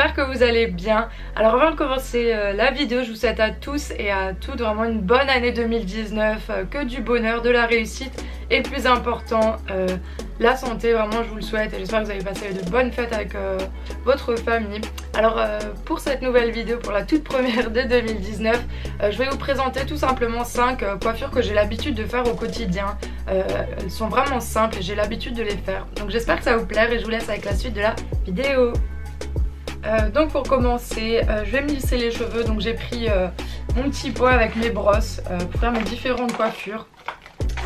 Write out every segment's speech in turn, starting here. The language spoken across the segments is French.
j'espère que vous allez bien. Alors avant de commencer la vidéo, je vous souhaite à tous et à toutes vraiment une bonne année 2019, que du bonheur, de la réussite et le plus important, la santé. Vraiment je vous le souhaite et j'espère que vous allez passer de bonnes fêtes avec votre famille. Alors pour cette nouvelle vidéo, pour la toute première de 2019, je vais vous présenter tout simplement 5 coiffures que j'ai l'habitude de faire au quotidien. Elles sont vraiment simples et j'ai l'habitude de les faire. Donc j'espère que ça va vous plaire et je vous laisse avec la suite de la vidéo. Donc pour commencer, je vais me lisser les cheveux. Donc j'ai pris mon petit pot avec mes brosses pour faire mes différentes coiffures.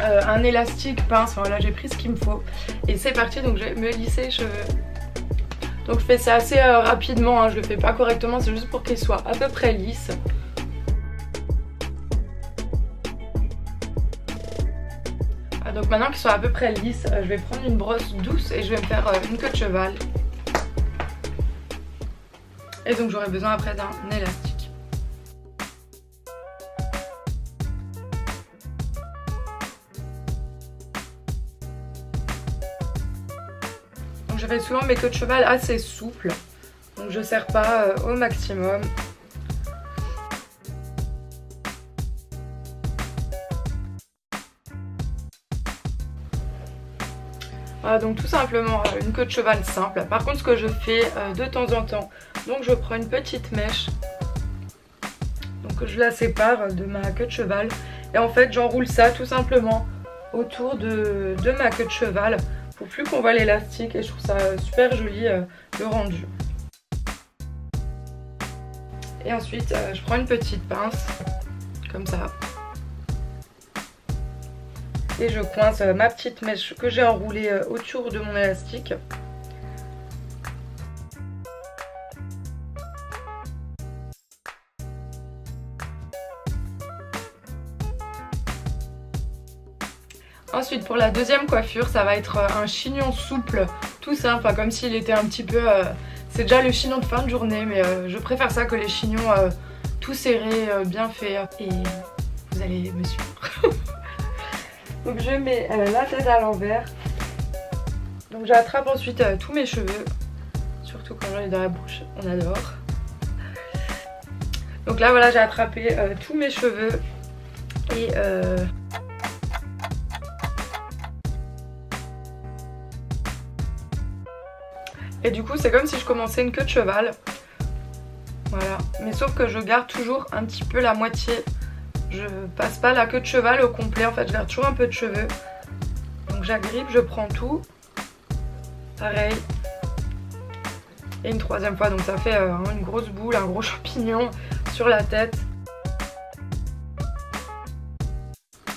Un élastique, pince, voilà, j'ai pris ce qu'il me faut. Et c'est parti, donc je vais me lisser les cheveux. Donc je fais ça assez rapidement, hein, je le fais pas correctement, c'est juste pour qu'ils soient à peu près lisses. Donc maintenant qu'ils sont à peu près lisses, je vais prendre une brosse douce et je vais me faire une queue de cheval. Et donc j'aurai besoin après d'un élastique. Donc je fais souvent mes queues de cheval assez souples. Donc je ne serre pas au maximum. Voilà, donc tout simplement une queue de cheval simple. Par contre ce que je fais de temps en temps, donc je prends une petite mèche, donc je la sépare de ma queue de cheval et en fait j'enroule ça tout simplement autour de ma queue de cheval pour plus qu'on voit l'élastique et je trouve ça super joli le rendu. Et ensuite je prends une petite pince comme ça. Et je coince ma petite mèche que j'ai enroulée autour de mon élastique. Ensuite pour la deuxième coiffure, ça va être un chignon souple, tout simple, enfin, comme s'il était un petit peu... c'est déjà le chignon de fin de journée, mais je préfère ça que les chignons tout serrés, bien faits. Et vous allez me suivre. Donc je mets la tête à l'envers. Donc j'attrape ensuite tous mes cheveux. Surtout quand j'en ai dans la bouche, on adore. Donc là voilà, j'ai attrapé tous mes cheveux. Et du coup c'est comme si je commençais une queue de cheval. Voilà, mais sauf que je garde toujours un petit peu la moitié. Je passe pas la queue de cheval au complet, en fait je garde toujours un peu de cheveux. Donc j'agrippe, je prends tout. Pareil. Et une troisième fois, donc ça fait une grosse boule, un gros champignon sur la tête.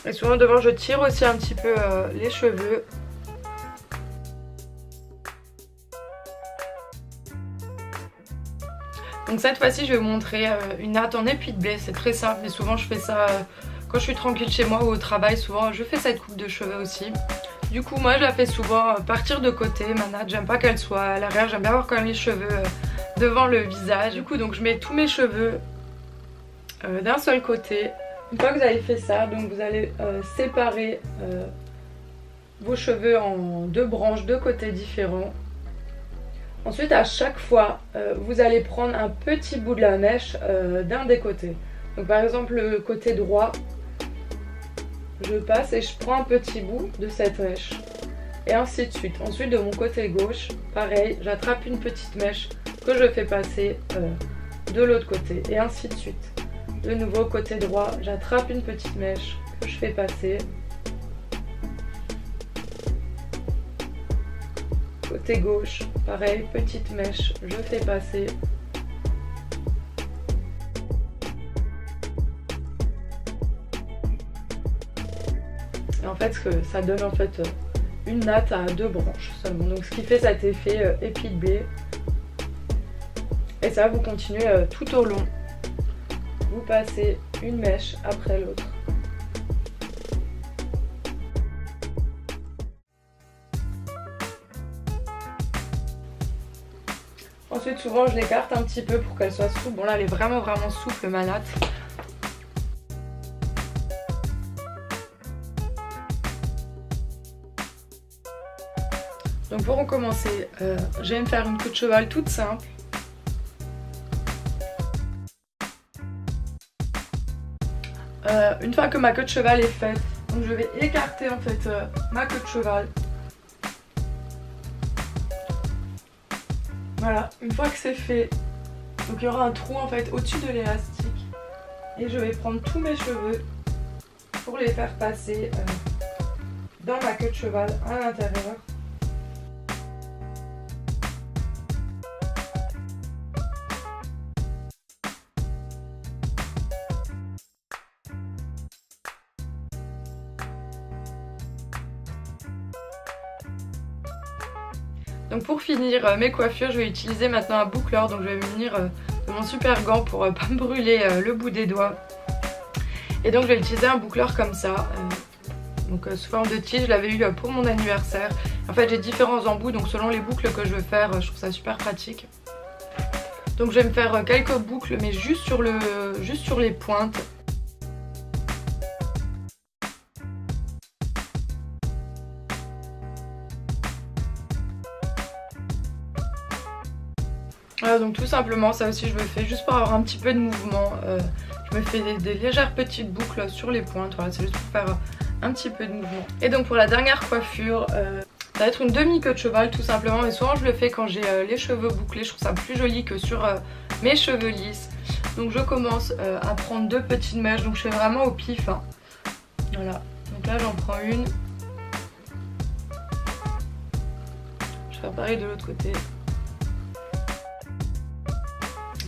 Et souvent devant je tire aussi un petit peu les cheveux. Donc cette fois-ci je vais vous montrer une natte en épi de blé, c'est très simple mais souvent je fais ça quand je suis tranquille chez moi ou au travail, souvent je fais cette coupe de cheveux aussi. Du coup moi je la fais souvent partir de côté, ma natte, j'aime pas qu'elle soit à l'arrière, j'aime bien avoir quand même les cheveux devant le visage. Du coup donc je mets tous mes cheveux d'un seul côté. Une fois que vous avez fait ça, donc vous allez séparer vos cheveux en deux branches, deux côtés différents. Ensuite à chaque fois vous allez prendre un petit bout de la mèche d'un des côtés. Donc par exemple le côté droit, je passe et je prends un petit bout de cette mèche. Et ainsi de suite. Ensuite de mon côté gauche, pareil, j'attrape une petite mèche que je fais passer de l'autre côté. Et ainsi de suite. De nouveau côté droit, j'attrape une petite mèche que je fais passer. Côté gauche, pareil, petite mèche, je fais passer. Et en fait, ça donne en fait une natte à deux branches seulement. Donc ce qui fait cet effet épi de blé. Et ça, vous continuez tout au long. Vous passez une mèche après l'autre. Ensuite souvent je l'écarte un petit peu pour qu'elle soit souple. Bon là elle est vraiment souple ma natte. Donc pour recommencer, je vais me faire une queue de cheval toute simple. une fois que ma queue de cheval est faite, donc je vais écarter en fait ma queue de cheval. Voilà, une fois que c'est fait, donc il y aura un trou en fait au-dessus de l'élastique. Et je vais prendre tous mes cheveux pour les faire passer dans ma queue de cheval à l'intérieur. Donc pour finir mes coiffures, je vais utiliser maintenant un boucleur. Donc je vais me munir de mon super gant pour pas me brûler le bout des doigts. Et donc je vais utiliser un boucleur comme ça. Donc sous forme de tige, je l'avais eu pour mon anniversaire. En fait j'ai différents embouts, donc selon les boucles que je veux faire, je trouve ça super pratique. Donc je vais me faire quelques boucles, mais juste sur les pointes. Voilà, donc tout simplement ça aussi je le fais juste pour avoir un petit peu de mouvement. Je me fais des légères petites boucles sur les pointes, voilà, c'est juste pour faire un petit peu de mouvement. Et donc pour la dernière coiffure, ça va être une demi-queue de cheval tout simplement, mais souvent je le fais quand j'ai les cheveux bouclés, je trouve ça plus joli que sur mes cheveux lisses. Donc je commence à prendre 2 petites mèches, donc je fais vraiment au pif, hein. Voilà, donc là j'en prends une. Je vais faire pareil de l'autre côté.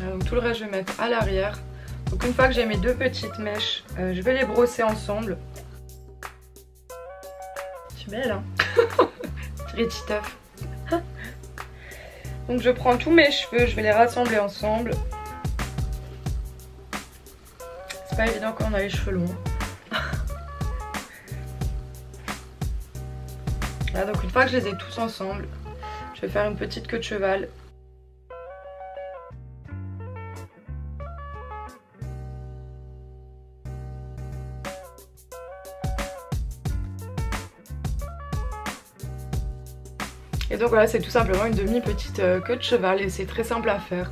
Donc tout le reste je vais mettre à l'arrière. Donc une fois que j'ai mes 2 petites mèches, je vais les brosser ensemble. Je suis belle hein. Très titeuf. Donc je prends tous mes cheveux, je vais les rassembler ensemble. C'est pas évident quand on a les cheveux longs. Voilà, donc une fois que je les ai tous ensemble, je vais faire une petite queue de cheval. Et donc voilà, c'est tout simplement une demi-petite queue de cheval et c'est très simple à faire.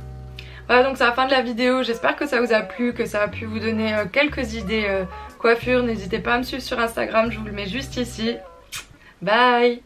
Voilà, donc c'est la fin de la vidéo. J'espère que ça vous a plu, que ça a pu vous donner quelques idées coiffure. N'hésitez pas à me suivre sur Instagram, je vous le mets juste ici. Bye!